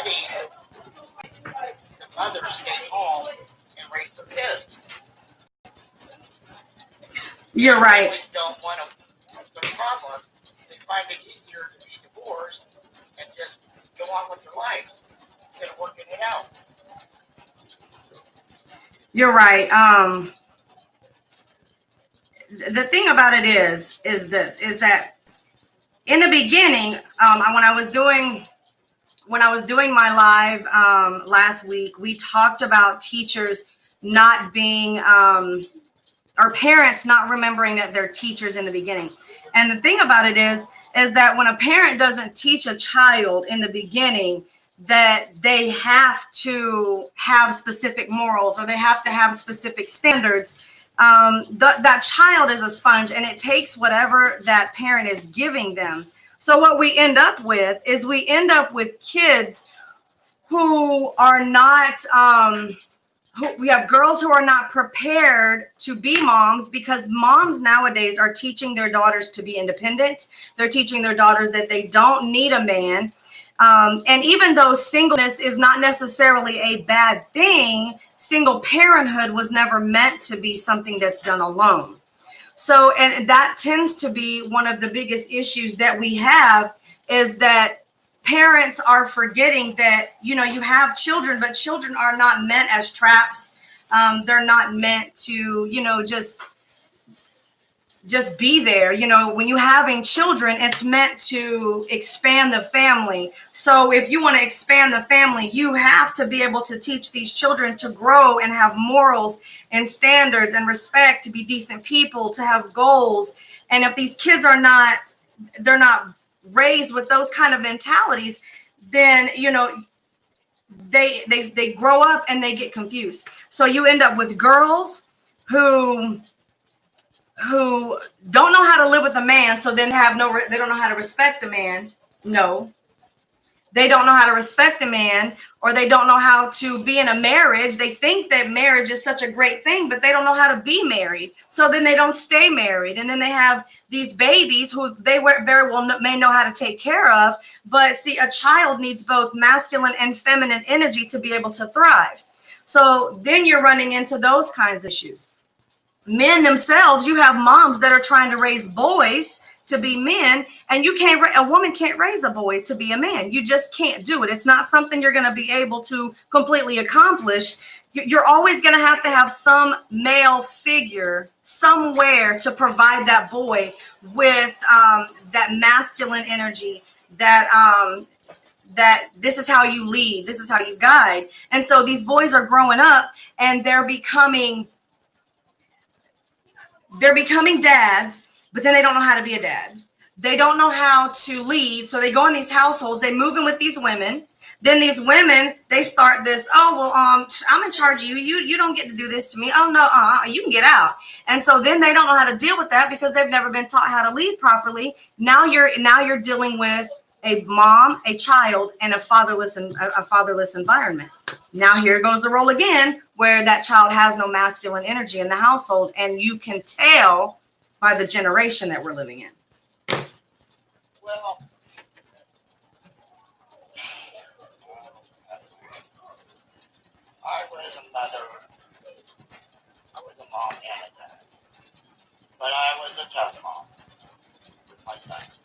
majority of the mothers stay home and raise their kids. You're right. They always don't want to have the problem. They find it easier to be divorced and just go on with their life instead of working it out. You're right. The thing about it is that in the beginning, when I was doing my live last week, we talked about teachers not being or parents not remembering that they're teachers in the beginning. And the thing about it is that when a parent doesn't teach a child in the beginning that they have to have specific morals or they have to have specific standards, that child is a sponge and it takes whatever that parent is giving them. So what we end up with is kids who are not, we have girls who are not prepared to be moms, because moms nowadays are teaching their daughters to be independent. They're teaching their daughters that they don't need a man. And even though singleness is not necessarily a bad thing, single parenthood was never meant to be something that's done alone. So, and that tends to be one of the biggest issues that we have, is that parents are forgetting that, you know, you have children, but children are not meant as traps. They're not meant to, you know, just be there. You know, when you're having children, it's meant to expand the family. So if you want to expand the family, you have to be able to teach these children to grow and have morals and standards and respect, to be decent people, to have goals. And if these kids are not, they're not raised with those kind of mentalities, then, you know, they grow up and they get confused. So you end up with girls who don't know how to live with a man, so then they don't know how to respect a man. No, they don't know how to respect a man, or they don't know how to be in a marriage. They think that marriage is such a great thing, but they don't know how to be married. So then they don't stay married. And then they have these babies who they very well may know how to take care of. But see, a child needs both masculine and feminine energy to be able to thrive. So then you're running into those kinds of issues. Men themselves, you have moms that are trying to raise boys to be men, and a woman can't raise a boy to be a man. You just can't do it. It's not something you're going to be able to completely accomplish. You're always going to have some male figure somewhere to provide that boy with that masculine energy, that this is how you lead, this is how you guide. And so these boys are growing up and they're becoming dads, but then they don't know how to be a dad. They don't know how to lead. So they go in these households, they move in with these women. Then these women, they start this, oh, well, I'm in charge of you. You don't get to do this to me. Oh, no, you can get out. And so then they don't know how to deal with that because they've never been taught how to lead properly. Now you're dealing with a mom, a child, and a fatherless environment. Now here goes the role again, where that child has no masculine energy in the household, and you can tell by the generation that we're living in. Well, I was a mother, I was a mom and a dad, but I was a tough mom with my son.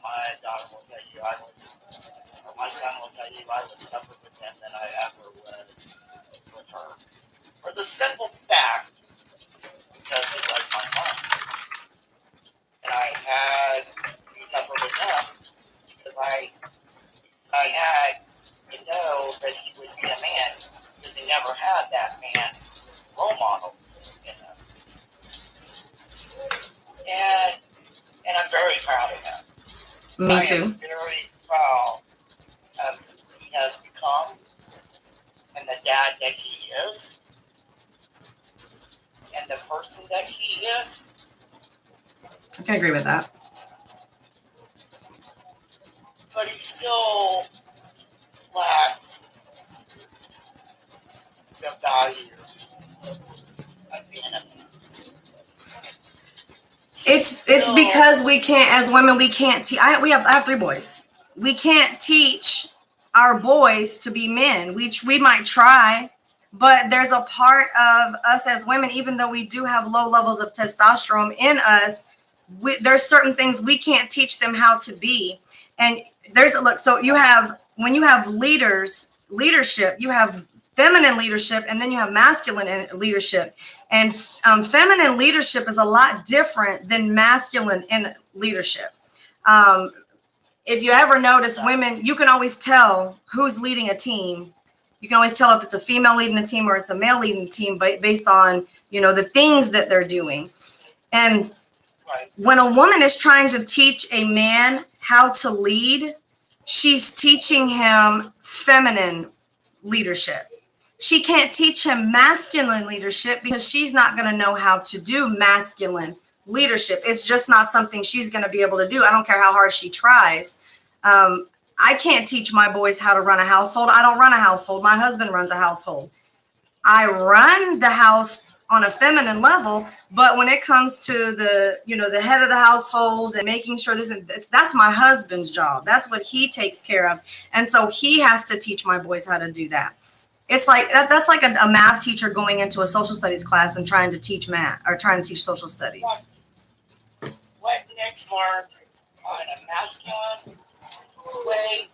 My daughter will tell you my son will tell you I was tougher with him than I ever was with her. For the simple fact, because he was my son. And I had to be tougher with him because I had to know that he would be a man, because he never had that man role model in him. And I'm very proud of him. Me too. I am very proud of who he has become and the dad that he is and the person that he is. I can agree with that. But he still lacks the value of being a man. It's because we can't, as women, we can't teach. I have 3 boys. We can't teach our boys to be men, which we might try, but there's a part of us as women, even though we do have low levels of testosterone in us, there's certain things we can't teach them how to be. And so you have, when you have leadership, you have feminine leadership, and then you have masculine leadership. And feminine leadership is a lot different than masculine in leadership. If you ever notice, women, you can always tell who's leading a team. You can always tell if it's a female leading a team or it's a male leading a team, based on, the things that they're doing. And when a woman is trying to teach a man how to lead, she's teaching him feminine leadership. She can't teach him masculine leadership because she's not going to know how to do masculine leadership. It's just not something she's going to be able to do. I don't care how hard she tries. I can't teach my boys how to run a household. I don't run a household. My husband runs a household. I run the house on a feminine level, but when it comes to the head of the household and making sure that's my husband's job. That's what he takes care of. And so he has to teach my boys how to do that. It's like that's like a math teacher going into a social studies class and trying to teach math or trying to teach social studies. What Nick's marked on a masculine way,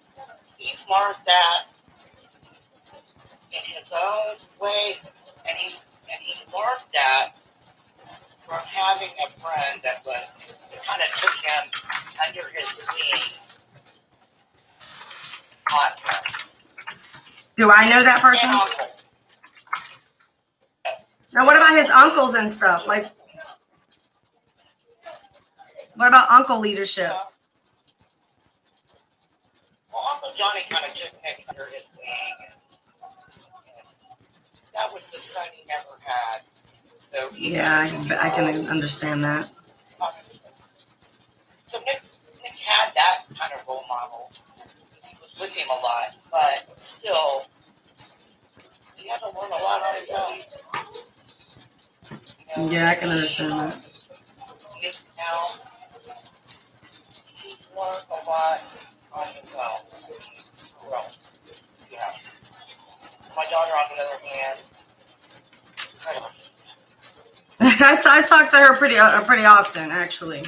he's marked that in his own way, and he marked that from having a friend that kind of took him under his wing. Do I know that person? Now, what about his uncles and stuff? Like, what about uncle leadership? Well, Uncle Johnny kind of took Nick under his wing. And that was the son he never had. So yeah, I can understand that. So Nick had that kind of role model because he was with him a lot, but still, he had to learn a lot on his own. Yeah, I can understand that. He's learned a lot on his own. Well, yeah. My daughter, on the other hand, I talk to her pretty often, actually.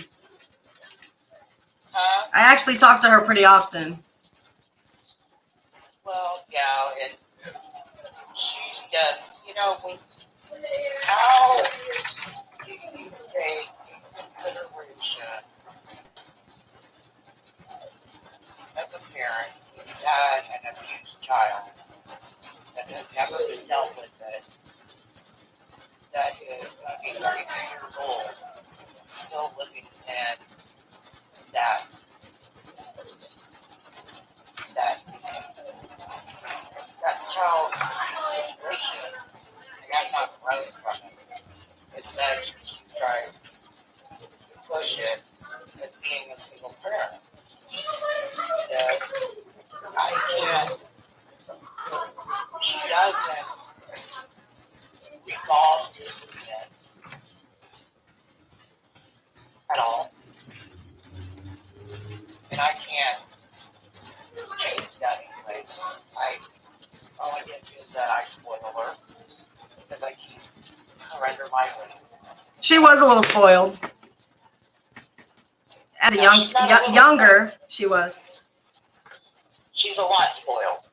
I actually talk to her pretty often. Well, yeah, and she's just, how do you take in consideration as a parent when you had an abused child that has never been dealt with it, that is maybe 32 years old, still living in that child situation and has not grown from it. Instead, she tries to push it as being a single parent. I can't, she doesn't resolve this at all. And I can't change that anyway. All I get is that I spoil her because I keep her under my wing. She was a little spoiled. As a younger, she was. She's a lot spoiled.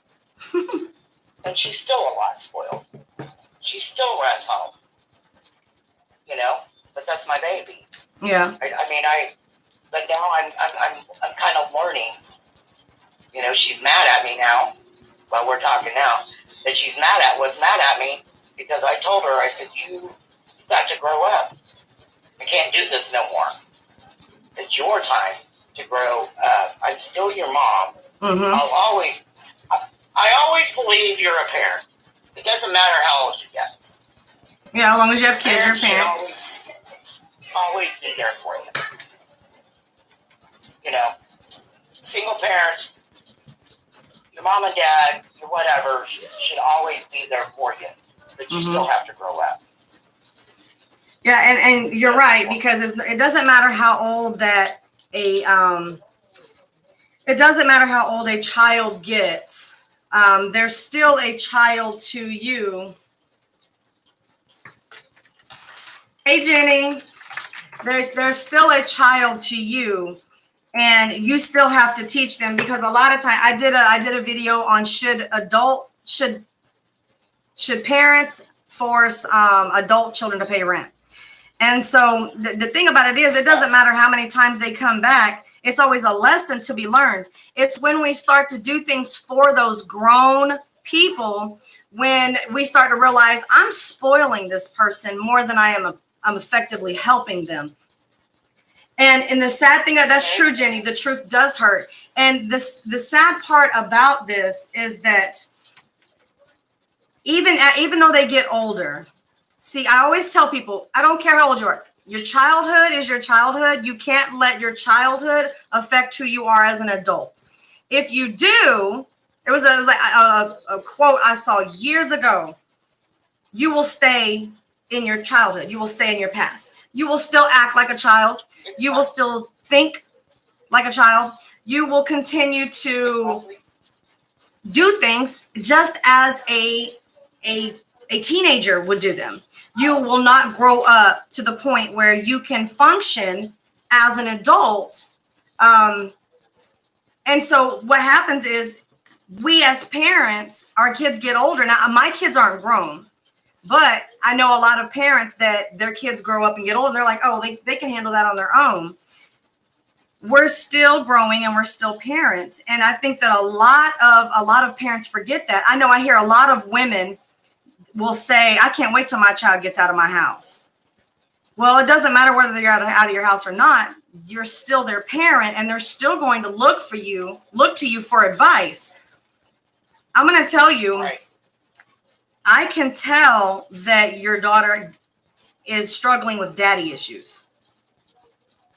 And she's still a lot spoiled. She still runs home. But that's my baby. Yeah. But now I'm kind of learning. She's mad at me now. Well, we're talking now. That she's was mad at me because I told her, I said, you got to grow up. I can't do this no more. It's your time to grow up. I'm still your mom. Mm-hmm. I always believe you're a parent. It doesn't matter how old you get. Yeah, as long as you have kids, you're a parent. Always be there for you. Single parents, your mom and dad, your whatever, should always be there for you. But you still have to grow up. Yeah, and you're right, because it doesn't matter how old that it doesn't matter how old a child gets. There's still a child to you. Hey, Jenny. There's still a child to you, and you still have to teach them, because a lot of time I did a video on should parents force adult children to pay rent. And so the thing about it is, it doesn't matter how many times they come back. It's always a lesson to be learned. It's when we start to do things for those grown people, when we start to realize I'm spoiling this person more than I'm effectively helping them. And the sad thing, that's true, Jenny, the truth does hurt. And the sad part about this is that even though they get older, see, I always tell people, I don't care how old you are. Your childhood is your childhood. You can't let your childhood affect who you are as an adult. If you do, it was like a quote I saw years ago. You will stay in your childhood. You will stay in your past. You will still act like a child. You will still think like a child. You will continue to do things just as a teenager would do them. You will not grow up to the point where you can function as an adult. And so what happens is, we as parents, our kids get older. Now, my kids aren't grown, but I know a lot of parents that their kids grow up and get older. And they're like, oh, they can handle that on their own. We're still growing and we're still parents. And I think that a lot of parents forget that. I know I hear a lot of women will say, I can't wait till my child gets out of my house. Well, it doesn't matter whether they're out of your house or not. You're still their parent, and they're still going to look to you for advice. I'm going to tell you, right. I can tell that your daughter is struggling with daddy issues.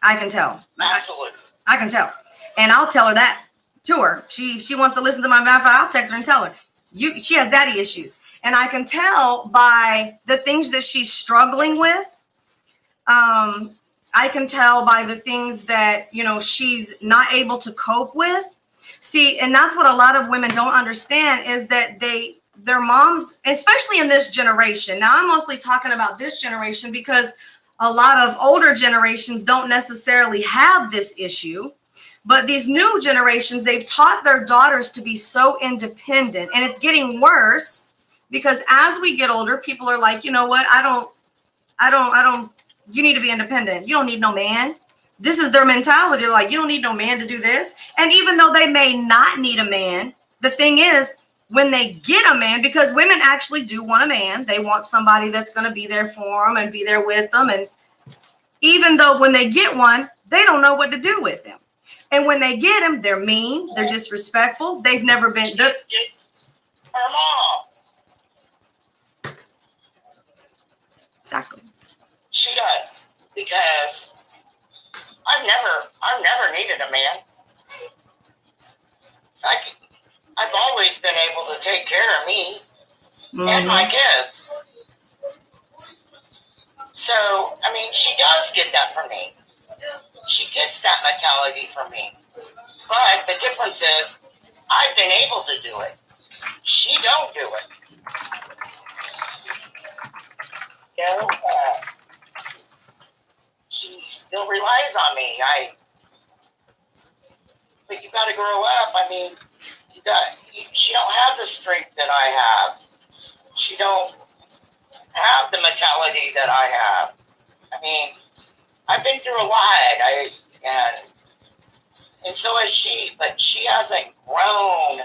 I can tell. Absolutely. I can tell. And I'll tell her that to her. She wants to listen to my Wi-Fi. I'll text her and tell her. She has daddy issues. And I can tell by the things that she's struggling with. I can tell by the things that, she's not able to cope with. See, and that's what a lot of women don't understand, is that their moms, especially in this generation. Now, I'm mostly talking about this generation because a lot of older generations don't necessarily have this issue. But these new generations, they've taught their daughters to be so independent, and it's getting worse because as we get older, people are like, you know what? I don't, you need to be independent. You don't need no man. This is their mentality. Like, you don't need no man to do this. And even though they may not need a man, the thing is, when they get a man, because women actually do want a man, they want somebody that's going to be there for them and be there with them. And even though when they get one, they don't know what to do with him. And when they get him, they're mean, they're disrespectful. They've never been. It's her mom. Exactly. She does, because I've never needed a man. I've always been able to take care of me and my kids. So, I mean, she does get that from me. She gets that mentality from me. But the difference is, I've been able to do it. She don't do it. She still relies on me. But you got to grow up. I mean, she don't have the strength that I have. She don't have the mentality that I have. I mean, I've been through a lot. And so has she, but she hasn't grown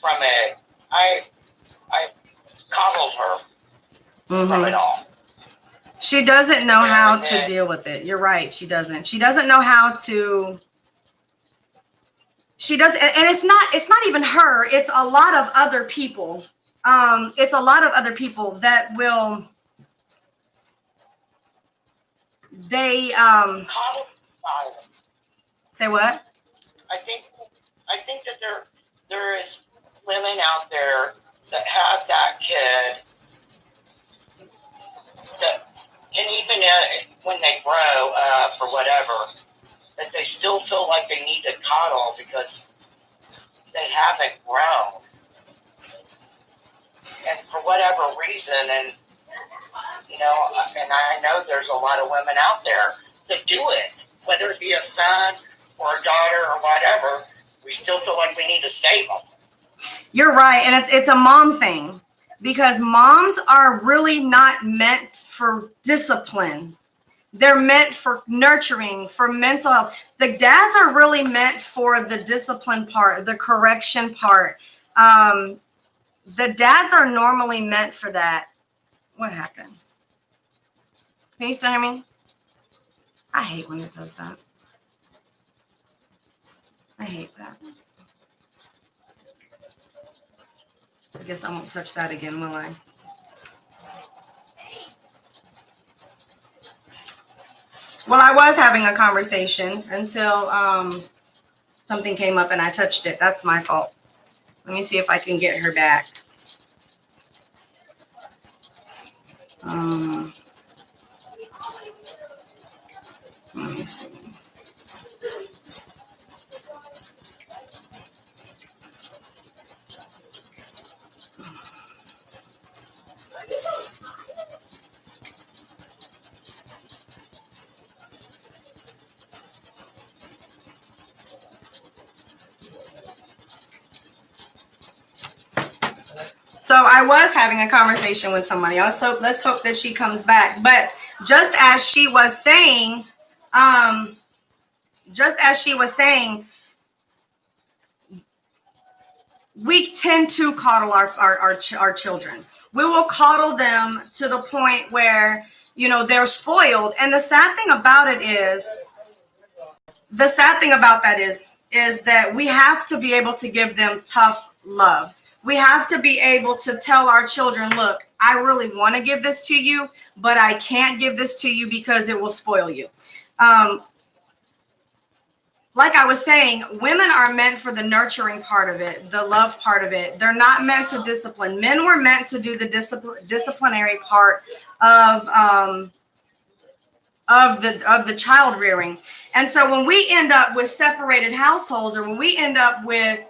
from it. I coddled her from it all. She doesn't know how to deal with it. You're right. She doesn't. She doesn't know how to. She does, and it's not even her. It's a lot of other people. It's a lot of other people that will. They say what? I think that there is women out there that have that kid that, and even when they grow up or whatever, that they still feel like they need to coddle because they haven't grown. And for whatever reason, and and I know there's a lot of women out there that do it, whether it be a son or a daughter or whatever, we still feel like we need to save them. You're right, and it's a mom thing, because moms are really not meant for discipline. They're meant for nurturing, for mental health. The dads are really meant for the discipline part, the correction part. The dads are normally meant for that. What happened? Can you still hear me? I hate when it does that. I hate that. I guess I won't touch that again, will I? Well, I was having a conversation until something came up and I touched it. That's my fault. Let me see if I can get her back. Let me see. So I was having a conversation with somebody else. So let's hope that she comes back. But just as she was saying, we tend to coddle our children. We will coddle them to the point where, they're spoiled. And the sad thing about that is that we have to be able to give them tough love. We have to be able to tell our children, look, I really want to give this to you, but I can't give this to you because it will spoil you. Like I was saying, women are meant for the nurturing part of it, the love part of it. They're not meant to discipline. Men were meant to do the disciplinary part of the child rearing. And so when we end up with separated households, or when we end up with,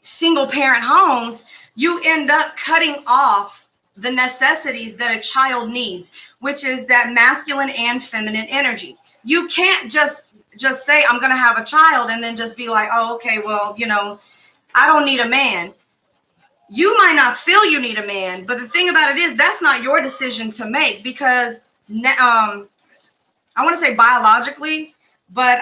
single parent homes, you end up cutting off the necessities that a child needs, which is that masculine and feminine energy. You can't just say, I'm going to have a child, and then just be like, oh, okay, well, I don't need a man. You might not feel you need a man, but the thing about it is that's not your decision to make, because I want to say biologically, but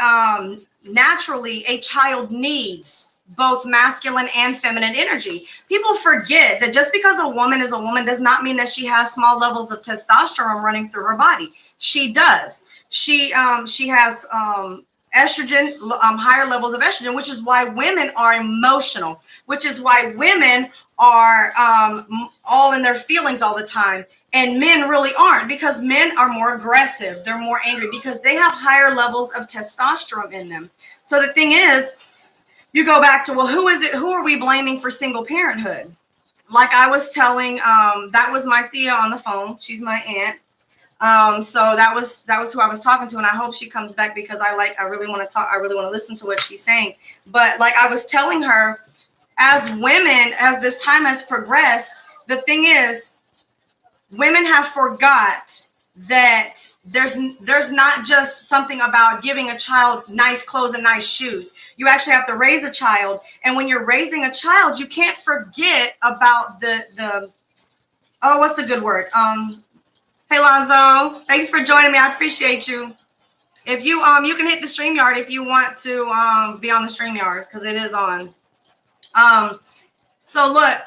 naturally a child needs both masculine and feminine energy. People forget that just because a woman is a woman does not mean that she has small levels of testosterone running through her body. She does. She has estrogen, higher levels of estrogen, which is why women are emotional, which is why women are all in their feelings all the time. And men really aren't, because men are more aggressive. They're more angry because they have higher levels of testosterone in them. So the thing is, you go back to, well, who are we blaming for single parenthood? Like I was telling, that was my Thea on the phone. She's my aunt. So that was who I was talking to, and I hope she comes back, because I really want to talk. I really want to listen to what she's saying. But like I was telling her, as women, as this time has progressed, the thing is, women have forgot that there's not just something about giving a child nice clothes and nice shoes. You actually have to raise a child, and when you're raising a child, you can't forget about the what's the good word? Hey Lonzo, thanks for joining me. I appreciate you. If you you can hit the StreamYard if you want to be on the StreamYard, because it is on. So look,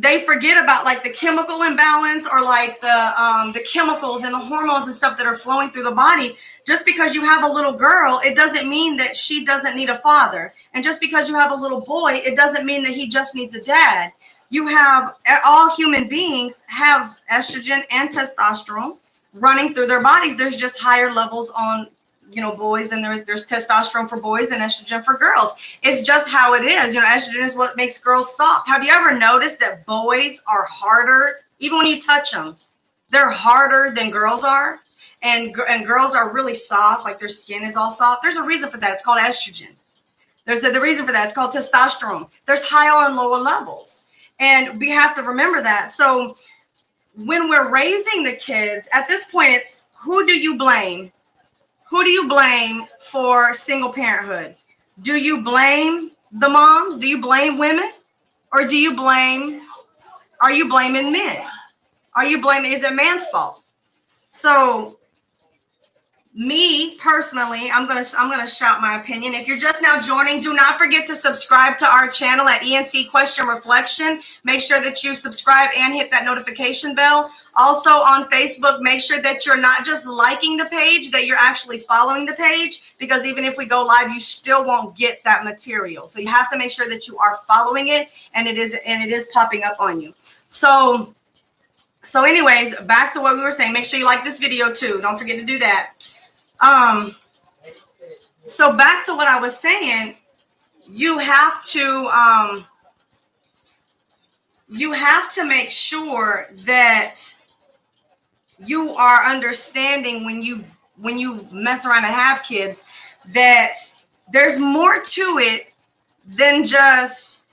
they forget about like the chemical imbalance, or like the chemicals and the hormones and stuff that are flowing through the body. Just because you have a little girl, it doesn't mean that she doesn't need a father. And just because you have a little boy, it doesn't mean that he just needs a dad. All human beings have estrogen and testosterone running through their bodies. There's just higher levels on, boys than there's testosterone for boys and estrogen for girls. It's just how it is. Estrogen is what makes girls soft. Have you ever noticed that boys are harder, even when you touch them, they're harder than girls are? and girls are really soft, like their skin is all soft. There's a reason for that. It's called estrogen. There's the reason for that. It's called testosterone. There's higher and lower levels, and we have to remember that. So when we're raising the kids, at this point, it's who do you blame? Who do you blame for single parenthood? Do you blame the moms? Do you blame women? Or are you blaming men? Is it man's fault? So me personally, I'm gonna shout my opinion. If you're just now joining, do not forget to subscribe to our channel at E&C Question Reflection. Make sure that you subscribe and hit that notification bell. Also on Facebook, make sure that you're not just liking the page, that you're actually following the page, because even if we go live, you still won't get that material. So you have to make sure that you are following it, and it is popping up on you. So anyways, back to what we were saying. Make sure you like this video too. Don't forget to do that. So back to what I was saying, you have to make sure that you are understanding when you mess around and have kids, that there's more to it than just,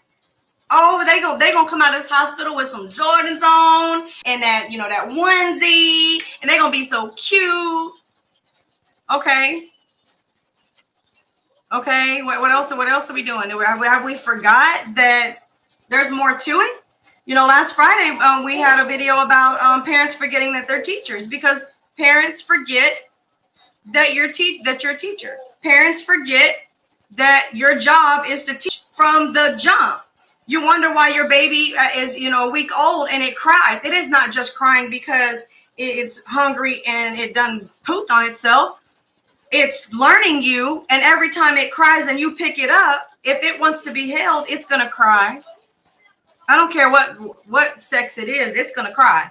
oh, they gonna come out of this hospital with some Jordans on and that, that onesie, and they're gonna be so cute. Okay. What else are we doing? Have we forgot that there's more to it? Last Friday we had a video about parents forgetting that they're teachers, because parents forget that you're a teacher. Parents forget that your job is to teach from the jump. You wonder why your baby is, a week old and it cries. It is not just crying because it's hungry and it done pooped on itself. It's learning you, and every time it cries and you pick it up, if it wants to be held, it's going to cry. I don't care what sex it is, it's going to cry.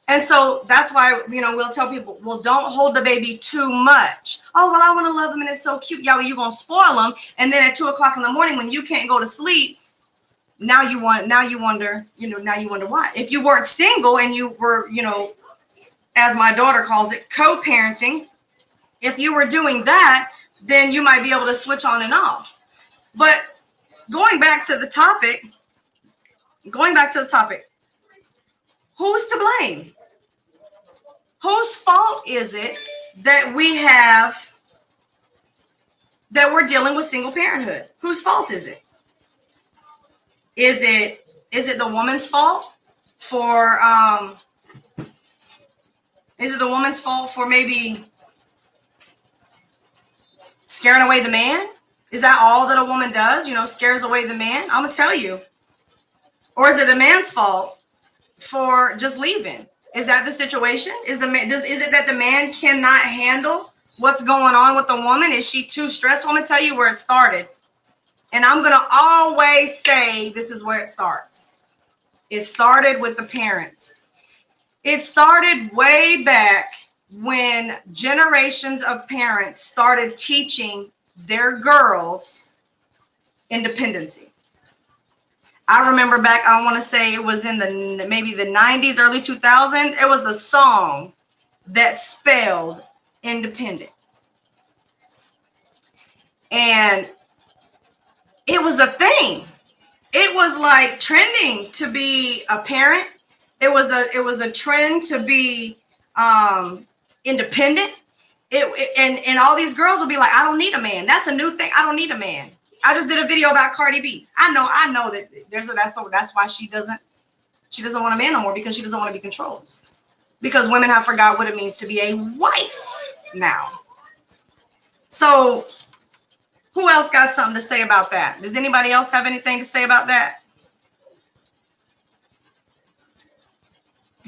And so that's why, we'll tell people, well, don't hold the baby too much. Oh, well, I want to love them and it's so cute. Yeah, well, you're going to spoil them. And then at 2:00 in the morning when you can't go to sleep, now you wonder why. If you weren't single and you were, as my daughter calls it, co-parenting, if you were doing that, then you might be able to switch on and off. But going back to the topic, who's to blame? Whose fault is it that we're dealing with single parenthood? Whose fault is it? Is it the woman's fault for maybe scaring away the man? Is that all that a woman does? Scares away the man? I'm gonna tell you. Or is it the man's fault for just leaving? Is that the situation? Is it that the man cannot handle what's going on with the woman? Is she too stressed? I'm gonna tell you where it started. And I'm gonna always say this is where it starts. It started with the parents. It started way back when generations of parents started teaching their girls independency. I remember back, I want to say it was in maybe the 90s, early 2000s, it was a song that spelled independent. And it was a thing. It was like trending to be a parent. It was a trend to be independent. And all these girls will be like, I don't need a man. That's a new thing. I don't need a man. I just did a video about Cardi B. I know that that's why she doesn't want a man no more, because she doesn't want to be controlled. Because women have forgot what it means to be a wife now. So who else got something to say about that? Does anybody else have anything to say about that?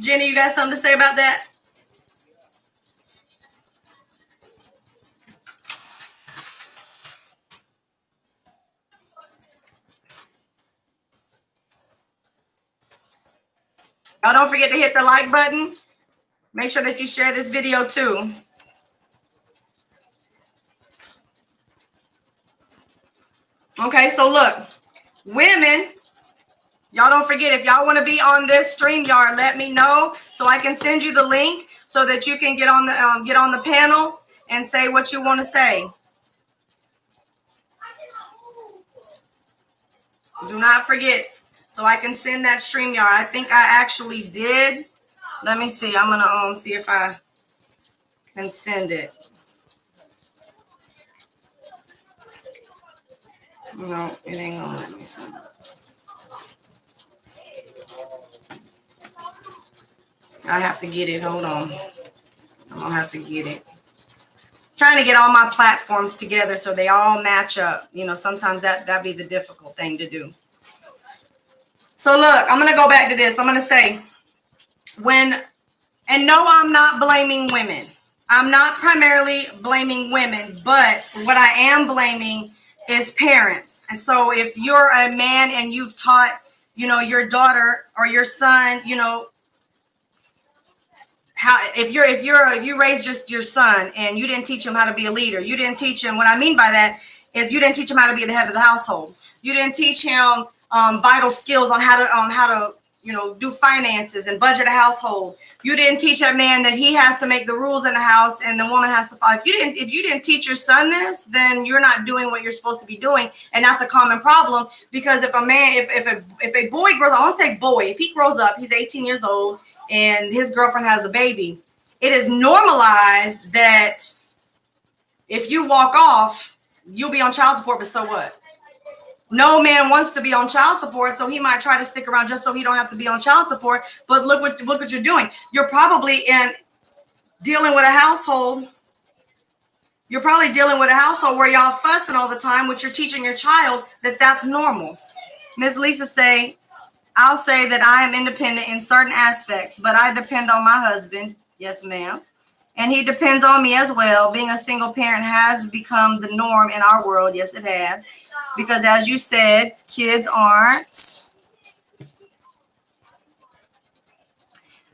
Jenny, you got something to say about that? Y'all don't forget to hit the like button. Make sure that you share this video too. Okay, so look, women, y'all don't forget, if y'all want to be on this StreamYard, let me know so I can send you the link. so that you can get on the panel and say what you want to say. Do not forget, so I can send that StreamYard. I think I actually did. Let me see. I'm gonna see if I can send it. No, it ain't gonna let me send it. I have to get it. Hold on. I'm gonna have to get it. Trying to get all my platforms together so they all match up. You know, sometimes that'd be the difficult thing to do. So look, I'm gonna go back to this. I'm gonna say and no, I'm not blaming women. I'm not primarily blaming women, but what I am blaming is parents. And so if you're a man and you've taught, your daughter or your son, how if you raised just your son and you didn't teach him how to be a leader, you didn't teach him. What I mean by that is you didn't teach him how to be the head of the household. You didn't teach him vital skills on how to do finances and budget a household. You didn't teach that man that he has to make the rules in the house and the woman has to follow. If you didn't teach your son this, then you're not doing what you're supposed to be doing, and that's a common problem. Because if a boy grows up, I want to say boy, if he grows up, he's 18 years old and his girlfriend has a baby, it is normalized that if you walk off, you'll be on child support. But so what? No man wants to be on child support, so he might try to stick around just so he don't have to be on child support. But look what you're doing. You're probably dealing with a household. You're probably dealing with a household where y'all fussing all the time, which you're teaching your child that's normal. Ms. Lisa say, I'll say that I am independent in certain aspects, but I depend on my husband. Yes, ma'am. And he depends on me as well. Being a single parent has become the norm in our world. Yes, it has. Because as you said, kids aren't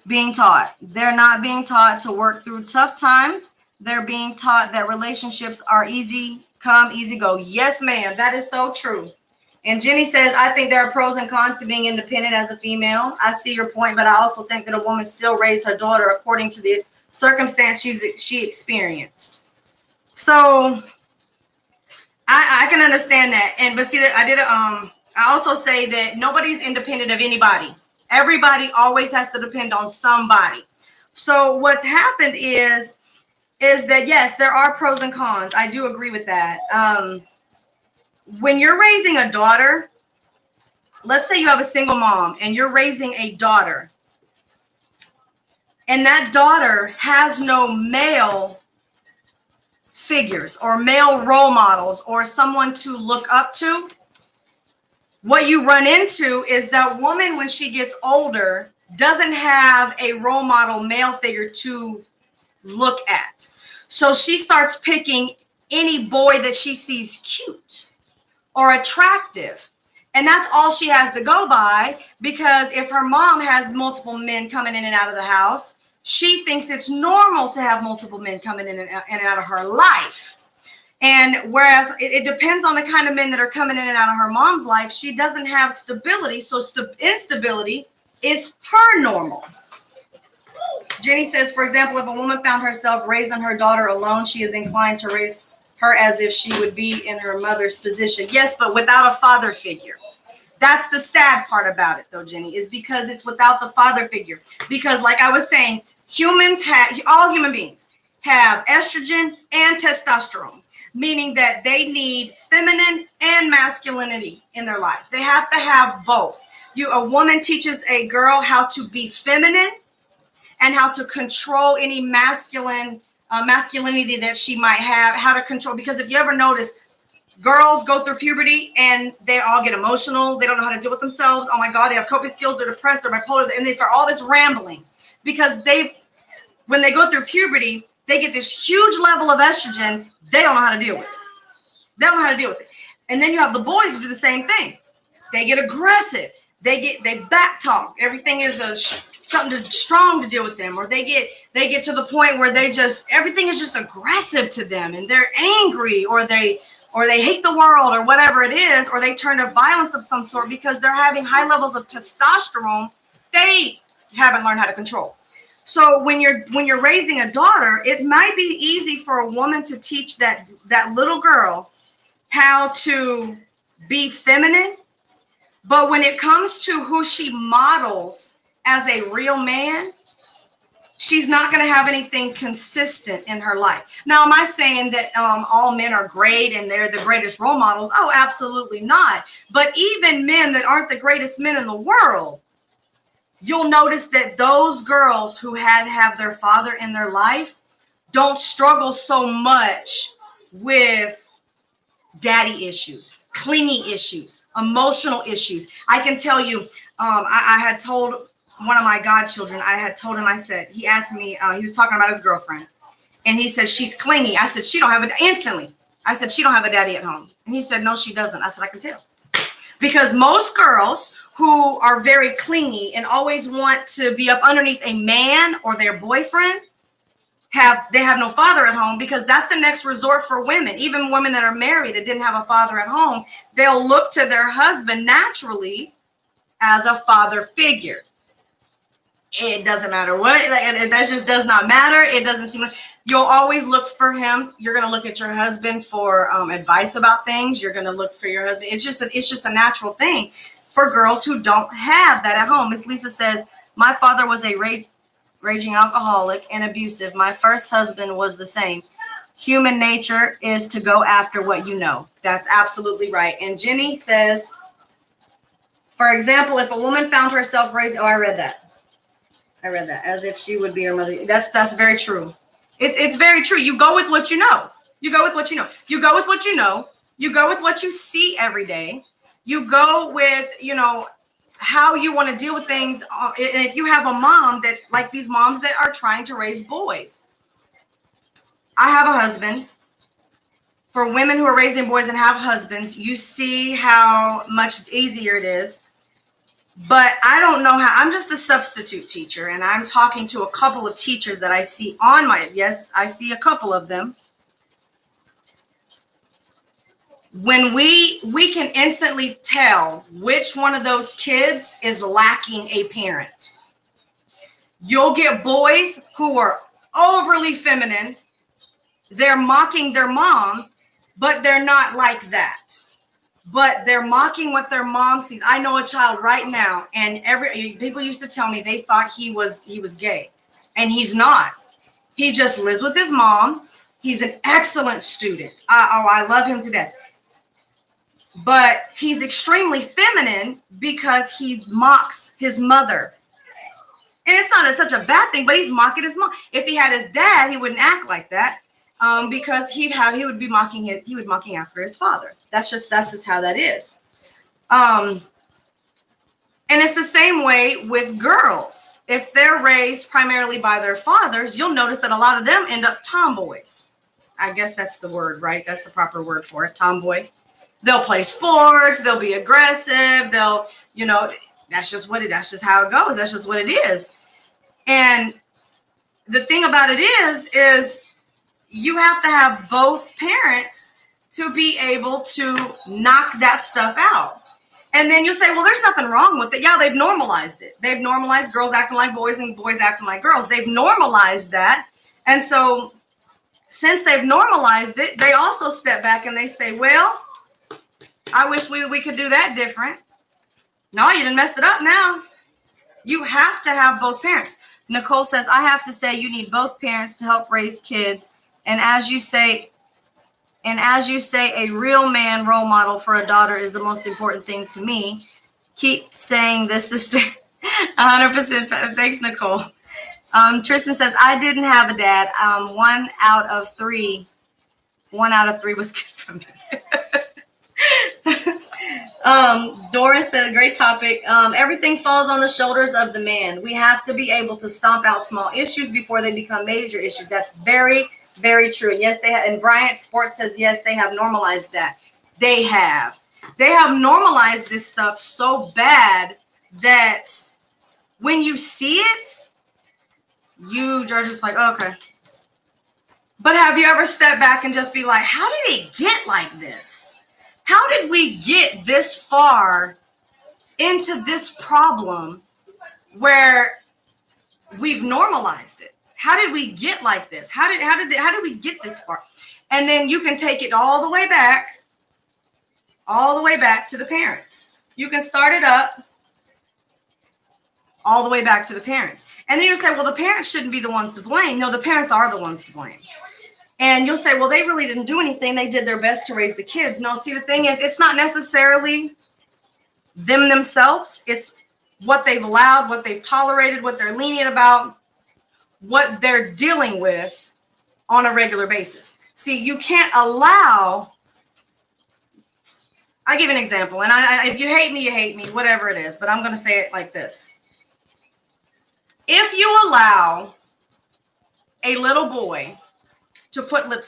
being taught. They're not being taught to work through tough times. They're being taught that relationships are easy come, easy go. Yes, ma'am. That is so true. And Jenny says, I think there are pros and cons to being independent as a female. I see your point, but I also think that a woman still raised her daughter according to the circumstance she experienced. So I can understand that. But see that I also say that nobody's independent of anybody. Everybody always has to depend on somebody. So what's happened is that, yes, there are pros and cons. I do agree with that. When you're raising a daughter, let's say you have a single mom and you're raising a daughter, and that daughter has no male figures or male role models or someone to look up to, what you run into is that woman, when she gets older, doesn't have a role model male figure to look at. So she starts picking any boy that she sees cute or attractive. And that's all she has to go by, because if her mom has multiple men coming in and out of the house, she thinks it's normal to have multiple men coming in and out of her life. And whereas it depends on the kind of men that are coming in and out of her mom's life, she doesn't have stability. So instability is her normal. Jenny says, for example, if a woman found herself raising her daughter alone, she is inclined to raise her as if she would be in her mother's position. Yes, but without a father figure. That's the sad part about it, though, Jenny, is because it's without the father figure. Because like I was saying, all human beings have estrogen and testosterone, meaning that they need feminine and masculinity in their life. They have to have both. A woman teaches a girl how to be feminine and how to control any masculinity that she might have, how to control. Because if you ever notice, girls go through puberty and they all get emotional. They don't know how to deal with themselves. Oh my God, they have coping skills. They're depressed. They're bipolar. And they start all this rambling because when they go through puberty, they get this huge level of estrogen. They don't know how to deal with it. They don't know how to deal with it. And then you have the boys who do the same thing. They get aggressive. They back talk. Everything is something strong to deal with them, or they get to the point where everything is just aggressive to them, and they're angry, or they hate the world, or whatever it is, or they turn to violence of some sort because they're having high levels of testosterone they haven't learned how to control. So when you're raising a daughter, it might be easy for a woman to teach that little girl how to be feminine, but when it comes to who she models as a real man, she's not going to have anything consistent in her life. Now, am I saying that all men are great and they're the greatest role models? Oh, absolutely not. But even men that aren't the greatest men in the world, you'll notice that those girls who have their father in their life don't struggle so much with daddy issues, clingy issues, emotional issues. I can tell you, I had told one of my godchildren, I said, he asked me, he was talking about his girlfriend, and he said, she's clingy. I said, she don't have it instantly. I said, she don't have a daddy at home. And he said, no, she doesn't. I said, I can tell. Because most girls who are very clingy and always want to be up underneath a man or their boyfriend have no father at home, because that's the next resort for women. Even women that are married that didn't have a father at home, they'll look to their husband naturally as a father figure. It doesn't matter what, that just does not matter. It doesn't seem like you'll always look for him. You're going to look at your husband for advice about things. You're going to look for your husband. It's just a natural thing for girls who don't have that at home. Miss Lisa says, my father was a raging alcoholic and abusive. My first husband was the same. Human nature is to go after what you know. That's absolutely right. And Jenny says, for example, if a woman found herself raised, I read that as if she would be her mother. That's very true. It's very true. You go with what you know. You go with what you know. You go with what you know. You go with what you see every day. You go with, how you want to deal with things. And if you have a mom that, like these moms that are trying to raise boys. I have a husband. For women who are raising boys and have husbands, you see how much easier it is. But I don't know how. I'm just a substitute teacher, and I'm talking to a couple of teachers that I see I see a couple of them. When we can instantly tell which one of those kids is lacking a parent. You'll get boys who are overly feminine. They're mocking their mom, but they're not like that. But they're mocking what their mom sees. I know a child right now, and people used to tell me they thought he was gay, and he's not. He just lives with his mom. He's an excellent student. I love him to death. But he's extremely feminine because he mocks his mother. And it's not such a bad thing, but he's mocking his mom. If he had his dad, he wouldn't act like that. Because he would be mocking after his father. That's just how that is. And it's the same way with girls. If they're raised primarily by their fathers, you'll notice that a lot of them end up tomboys. I guess that's the word, right? That's the proper word for it, tomboy. They'll play sports, they'll be aggressive, that's just how it goes. That's just what it is. And the thing about it is you have to have both parents to be able to knock that stuff out. And then you say, well, there's nothing wrong with it. Yeah, they've normalized it. They've normalized girls acting like boys and boys acting like girls. They've normalized that. And so since they've normalized it, they also step back and they say, well, I wish we could do that different. No, you done messed it up now. You have to have both parents. Nicole says, I have to say you need both parents to help raise kids. And as you say, a real man role model for a daughter is the most important thing to me. Keep saying this, sister. 100%. Thanks, Nicole. Tristan says, I didn't have a dad. 1 out of 3 was good for me. Doris said, great topic. Everything falls on the shoulders of the man. We have to be able to stomp out small issues before they become major issues. That's very, very true. And yes, they have. And Bryant Sports says, yes, they have normalized that. They have normalized this stuff so bad that when you see it, you are just like, okay. But have you ever stepped back and just be like, how did it get like this? How did we get this far into this problem where we've normalized it. How did we get like this? How did we get this far? And then you can take it all the way back to the parents. You can start it up all the way back to the parents. And then you'll say, well, the parents shouldn't be the ones to blame. No, the parents are the ones to blame. And you'll say, well, they really didn't do anything. They did their best to raise the kids. No, see, the thing is, it's not necessarily them themselves. It's what they've allowed, what they've tolerated, what they're lenient about, what they're dealing with on a regular basis. See, you can't allow, I give an example, and if you hate me, you hate me, whatever it is, but I'm going to say it like this. If you allow a little boy to put lipstick